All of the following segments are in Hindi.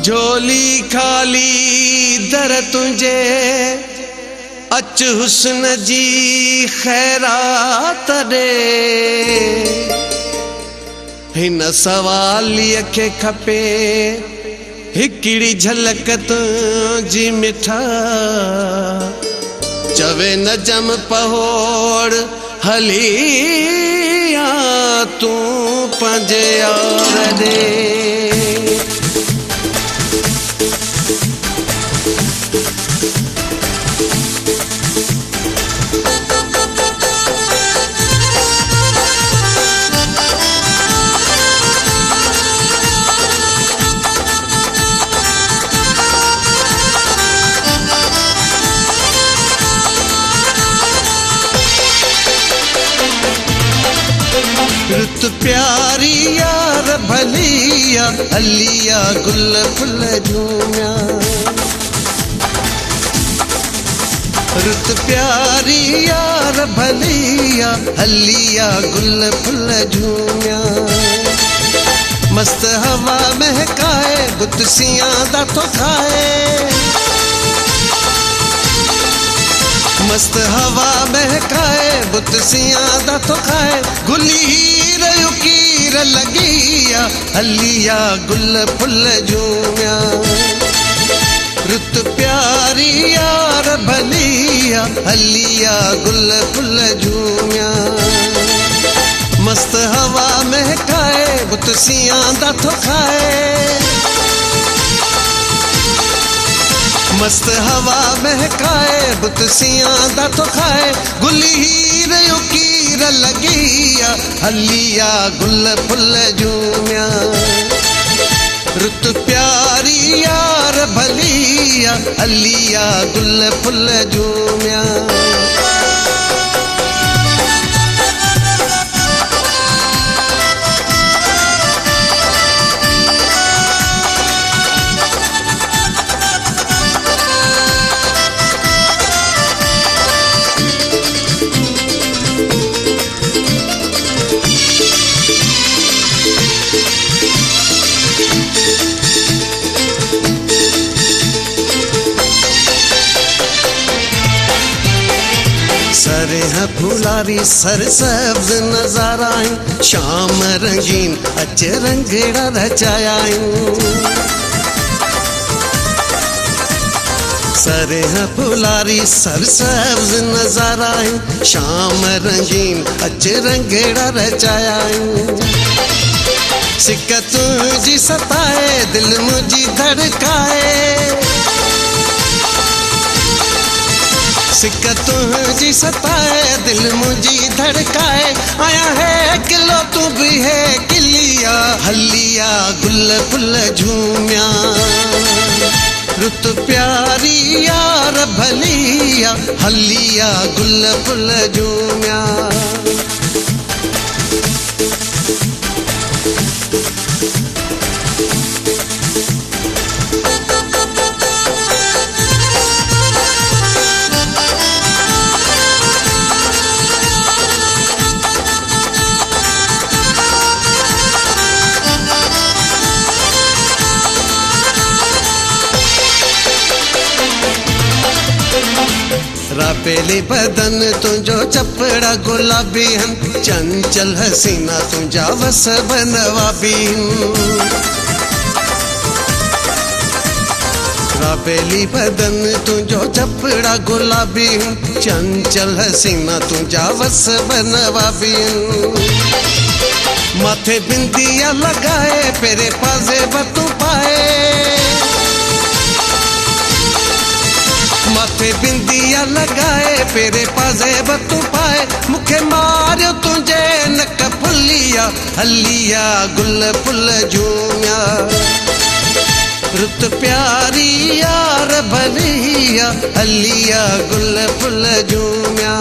झोली खाली दर तुझे अच हुस्न जी खैरात रे हिन सवालीअ खे खपे हिकिड़ी झलक तुंहिंजी मिठा चवे नजम पहोड़ हली तू पंहिंजे यार रे रुत प्यारी यार भलिया हलिया गुल फुल झूमिया रुत प्यारी यार भलिया हलिया गुल फुल झूमिया मस्त हवा महकाए गुतसियां दा तो खाए मस्त हवा महकाए बुतसियां दा तो खाए गुली हीर युकीर लगिया हलिया गुल फुल झूमिया रुत प्यारी यार भलिया हलिया गुल फुल झूमिया मस्त हवा महकाए बुतसियां दा तो खाए मस्त हवा महकाए बुतसियां दा तो खाए गुली हीर युकीर लगिया हलिया गुल फुल झूमिया रुत प्यारी यार भलिया हलिया गुल फुल झूमिया सरे है फुलारी सर सब्ज नजारा शाम रंगीन अच रंगेड़ा रचाया सरे है फुलारी सर सब्ज नजारा शाम रंगीन अच रंगेड़ा रचाया सिक तुझी सताए दिल मुझी धड़काए सिक तुझी सताए दिल मुझी धड़काए आया है किलो तू भी है किलिया हलिया गुल फुल झूमिया रुत प्यारी यार भलिया हलिया गुल फुल झूमिया रापेली बदन तुझो चपड़ा गुलाबी हम चंचल हसीना तुझा वस बनवाबी रापेली बदन तुझो चपड़ा गुलाबी चंचल हसीना तुझा वस बनवाबी माथे बिंदिया लगाए पेरे पाजे बतू पाए माथे बिंदिया लगाए पेरे पाजे बतू पाए मुखे मारियो तुझे नक फुलिया हलिया गुल फुल झूमिया रुत प्यारी यार भलिया हलिया गुल फुल झूमिया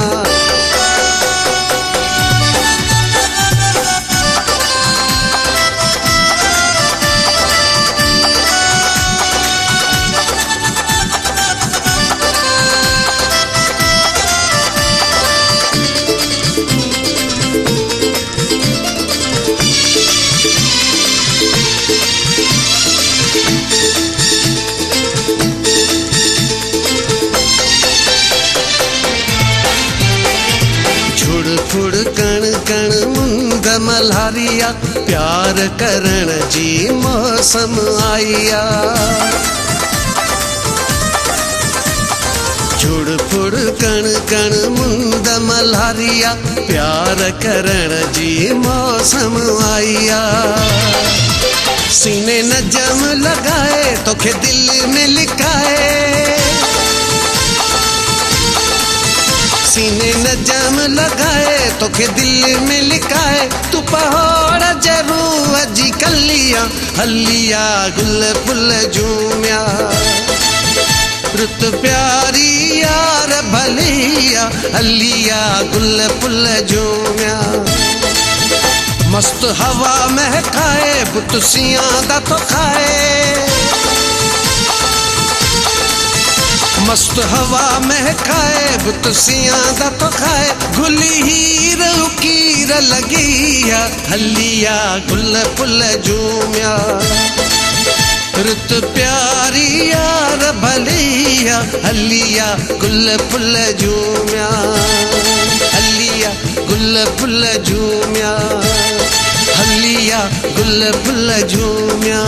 मल्हारिया प्यार करण जी मौसम आईया। जुड़ फुड़ कण कण मुंद मल्हारिया प्यार करण जी मौसम आईया। सीने न जम लगाए तोखे दिल में लिखाए, सीने न जम लगाए तोखे दिल में लिखाए। तू पहाड़ जरू अजी कलिया हलिया गुल फुल झूमिया। रुत प्यारी यार भलिया हलिया गुल फुल झूमिया। मस्त हवा महकाए बुतसियां दा तो खाए, मस्त हवा महकाए बुतसियां दा तो खाए। गुली हीर उकीर लगिया हलिया गुल फुल झूमिया। रुत प्यारी यार भलिया हलिया गुल फुल झूमिया। हलिया गुल फुल झूमिया, हलिया गुल फुल झूमिया।